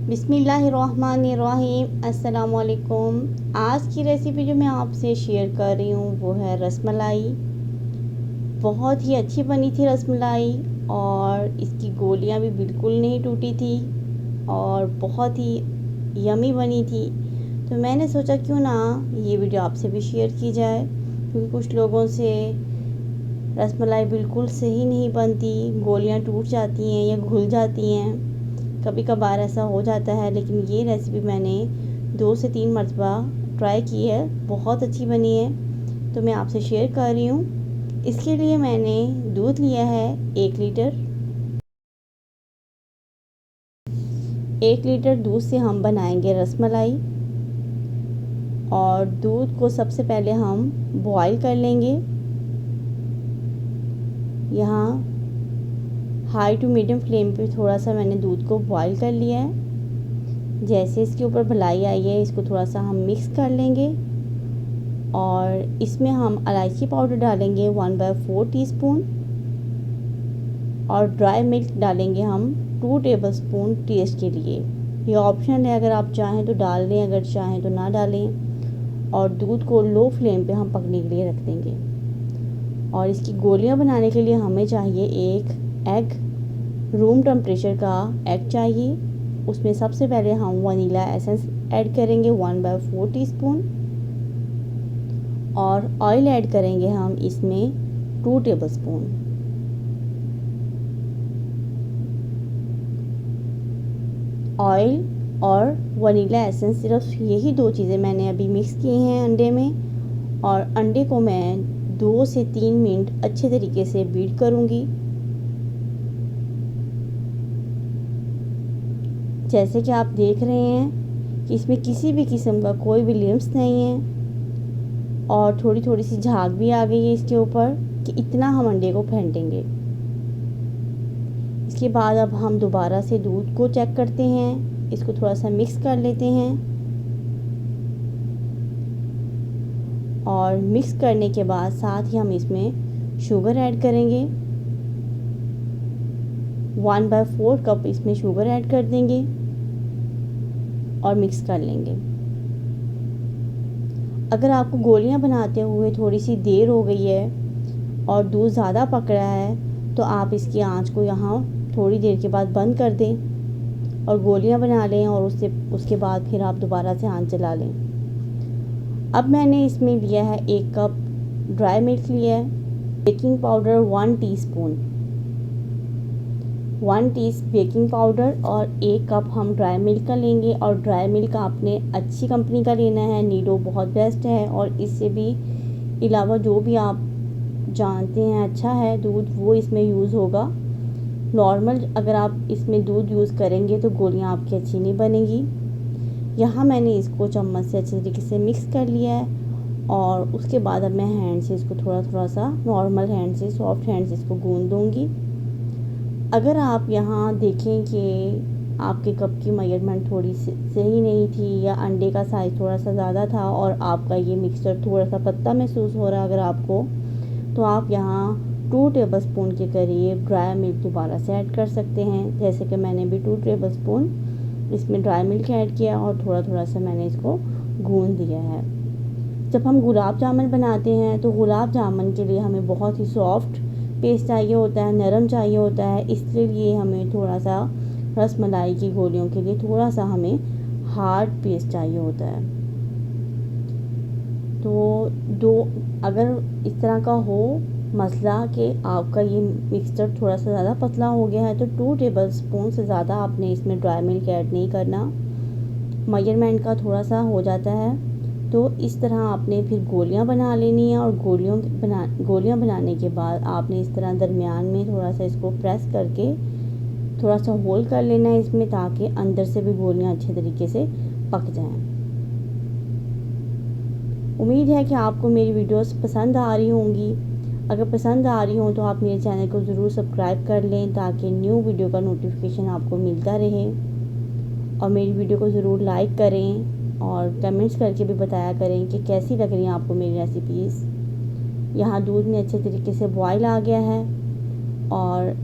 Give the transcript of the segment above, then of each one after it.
बिस्मिल्लाहिर्रहमानिर्रहीम। अस्सलाम वालेकुम। आज की रेसिपी जो मैं आपसे शेयर कर रही हूँ वो है रसमलाई। बहुत ही अच्छी बनी थी रसमलाई और इसकी गोलियाँ भी बिल्कुल नहीं टूटी थी और बहुत ही यमी बनी थी। तो मैंने सोचा क्यों ना ये वीडियो आपसे भी शेयर की जाए, क्योंकि कुछ लोगों से रसमलाई बिल्कुल सही नहीं बनती, गोलियाँ टूट जाती हैं या घुल जाती हैं, कभी कभार ऐसा हो जाता है। लेकिन ये रेसिपी मैंने 2 से 3 मरतबा ट्राई की है, बहुत अच्छी बनी है, तो मैं आपसे शेयर कर रही हूँ। इसके लिए मैंने दूध लिया है 1 लीटर। 1 लीटर दूध से हम बनाएंगे रसमलाई। और दूध को सबसे पहले हम बॉईल कर लेंगे। यहाँ हाई टू मीडियम फ्लेम पे थोड़ा सा मैंने दूध को बॉईल कर लिया है। जैसे इसके ऊपर भलाई आई है, इसको थोड़ा सा हम मिक्स कर लेंगे और इसमें हम इलायची पाउडर डालेंगे 1/4 टीस्पून और ड्राई मिल्क डालेंगे हम 2 टेबलस्पून टेस्ट के लिए। ये ऑप्शनल है, अगर आप चाहें तो डाल दें, अगर चाहें तो ना डालें। और दूध को लो फ्लेम पे हम पकने के लिए रख देंगे। और इसकी गोलियां बनाने के लिए हमें चाहिए एक एग, रूम टेम्परेचर का एग चाहिए। उसमें सबसे पहले हम वनीला एसेंस ऐड करेंगे 1/4 टीस्पून और ऑयल ऐड करेंगे हम इसमें 2 टेबलस्पून। ऑयल और वनीला एसेंस, सिर्फ यही 2 चीज़ें मैंने अभी मिक्स की हैं अंडे में। और अंडे को मैं 2 से 3 मिनट अच्छे तरीके से बीट करूँगी। जैसे कि आप देख रहे हैं कि इसमें किसी भी किस्म का कोई भी लिम्स नहीं है और थोड़ी थोड़ी सी झाग भी आ गई है इसके ऊपर, कि इतना हम अंडे को फेंटेंगे। इसके बाद अब हम दोबारा से दूध को चेक करते हैं, इसको थोड़ा सा मिक्स कर लेते हैं और मिक्स करने के बाद साथ ही हम इसमें शुगर ऐड करेंगे। 1/4 कप इसमें शुगर ऐड कर देंगे और मिक्स कर लेंगे। अगर आपको गोलियां बनाते हुए थोड़ी सी देर हो गई है और दूध ज़्यादा पक रहा है तो आप इसकी आंच को यहाँ थोड़ी देर के बाद बंद कर दें और गोलियां बना लें और उसके बाद फिर आप दोबारा से आंच जला लें। अब मैंने इसमें लिया है 1 कप ड्राई मिल्क लिया है, baking powder 1 teaspoon, 1 teaspoon baking powder और 1 कप हम ड्राई मिल्क का लेंगे। और ड्राई मिल्क आपने अच्छी कंपनी का लेना है, नीडो बहुत बेस्ट है। और इससे भी अलावा जो भी आप जानते हैं अच्छा है दूध, वो इसमें यूज़ होगा। नॉर्मल अगर आप इसमें दूध यूज़ करेंगे तो गोलियां आपकी अच्छी नहीं बनेगी। यहाँ मैंने इसको चम्मच से अच्छे तरीके से मिक्स कर लिया है और उसके बाद अब मैं हैंड से इसको थोड़ा थोड़ा सा नॉर्मल हैंड से, सॉफ्ट हैंड से इसको गूंद दूँगी। अगर आप यहाँ देखें कि आपके कप की मेजरमेंट थोड़ी सही नहीं थी या अंडे का साइज़ थोड़ा सा ज़्यादा था और आपका ये मिक्सचर थोड़ा सा पतला महसूस हो रहा है अगर आपको, तो आप यहाँ 2 टेबलस्पून के करीब ड्राई मिल्क दोबारा से ऐड कर सकते हैं। जैसे कि मैंने भी 2 टेबलस्पून इसमें ड्राई मिल्क ऐड किया और थोड़ा थोड़ा सा मैंने इसको गूंद दिया है। जब हम गुलाब जामुन बनाते हैं तो गुलाब जामुन के लिए हमें बहुत ही सॉफ्ट पेस्ट चाहिए होता है, नरम चाहिए होता है, इसलिए हमें थोड़ा सा रसमलाई की गोलियों के लिए थोड़ा सा हमें हार्ड पेस्ट चाहिए होता है। तो अगर इस तरह का हो मसला कि आपका ये मिक्सचर थोड़ा सा ज़्यादा पतला हो गया है तो 2 टेबलस्पून से ज़्यादा आपने इसमें ड्राई मिल्क ऐड नहीं करना, मेजरमेंट का थोड़ा सा हो जाता है। तो इस तरह आपने फिर गोलियां बना लेनी है और गोलियां बनाने के बाद आपने इस तरह दरमियान में थोड़ा सा इसको प्रेस करके थोड़ा सा होल कर लेना है इसमें, ताकि अंदर से भी गोलियां अच्छे तरीके से पक जाएं। उम्मीद है कि आपको मेरी वीडियोस पसंद आ रही होंगी। अगर पसंद आ रही हो तो आप मेरे चैनल को ज़रूर सब्सक्राइब कर लें ताकि न्यू वीडियो का नोटिफिकेशन आपको मिलता रहे। और मेरी वीडियो को ज़रूर लाइक करें और कमेंट्स करके भी बताया करें कि कैसी लग रही हैं आपको मेरी रेसिपीज़। यहाँ दूध में अच्छे तरीके से बॉयल आ गया है और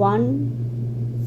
1